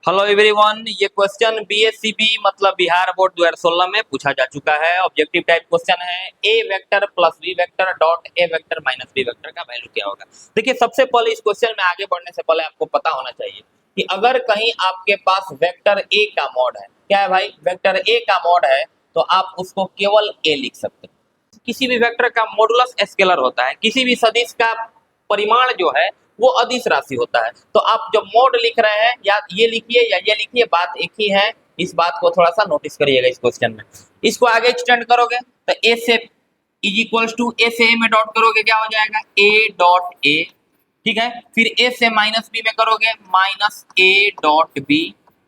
Hello everyone, ये question BSCB मतलब Bihar board 2016 में पूछा जा चुका है। ऑब्जेक्टिव टाइप क्वेश्चन है। A vector plus b vector dot a vector minus b vector का वैल्यू क्या होगा। देखिए, सबसे पहले इस क्वेश्चन में आगे बढ़ने से पहले आपको पता होना चाहिए कि अगर कहीं आपके पास वेक्टर ए का मॉड है, क्या है भाई, वेक्टर ए का मॉड है, तो आप उसको केवल ए लिख सकते हैं। किसी भी वेक्टर का मॉडुलस स्केलर होता है, किसी भी सदिश का परिमाण जो है वो अदिश राशि होता है। तो आप जब मोड लिख रहे हैं, या ये लिखिए या ये लिखिए, बात एक ही है। इस बात को थोड़ा सा नोटिस करिएगा इस क्वेश्चन में। इसको आगे एक्सटेंड करोगे तो ए से इज इक्वल्स टू ए से ए में डॉट करोगे, क्या हो जाएगा, ए डॉट ए। ठीक है, फिर ए से माइनस बी में करोगे माइनस ए डॉट बी।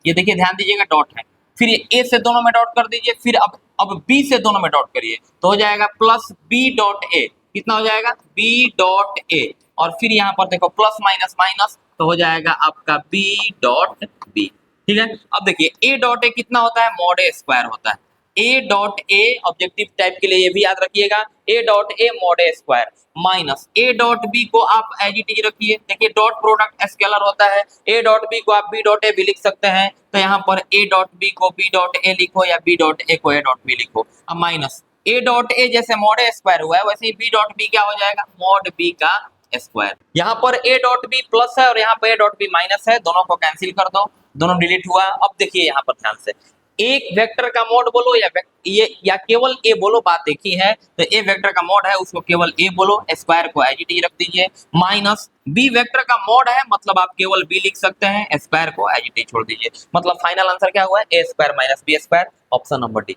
ये देखिए, ध्यान दीजिएगा, डॉट है। फिर ए से दोनों में डॉट कर दीजिए, फिर अब बी से दोनों में डॉट करिए तो हो जाएगा प्लस बी डॉट ए। कितना हो जाएगा, बी डॉट ए। और फिर यहाँ पर देखो प्लस माइनस माइनस तो हो जाएगा आपका बी डॉट बी। ठीक है, अब देखिए ए डॉट ए कितना होता है, मॉड ए स्क्वायर होता है। A dot a objective type के लिए ये भी याद रखिएगा, a dot a mod a square minus a dot b को आप एज इट इज रखिए। देखिए, डॉट प्रोडक्ट स्केलर होता है। ए डॉट बी को आप बी डॉट ए भी लिख सकते हैं, तो यहाँ पर ए डॉट बी को बी डॉट ए लिखो या बी डॉट ए को ए डॉट बी लिखो। अब माइनस ए डॉट ए जैसे मॉड ए स्क्वायर हुआ है, वैसे ही बी डॉट बी क्या हो जाएगा, मॉड बी का स्क्वायर। यहाँ पर ए डॉट बी प्लस है और यहाँ पर ए डॉट बी माइनस है, दोनों को कैंसिल कर दो, दोनों डिलीट हुआ। अब देखिए यहाँ पर ध्यान से, एक वेक्टर का मॉड बोलो या केवल ए बोलो, बात एक ही है। तो ए वेक्टर का मॉड है उसको केवल ए बोलो, स्क्वायर को एज इट इज रख दीजिए। माइनस बी वेक्टर का मॉड है, मतलब आप केवल बी लिख सकते हैं, स्क्वायर को एज इट इज छोड़ दीजिए। मतलब फाइनल आंसर क्या हुआ है, a square minus b square, option number D.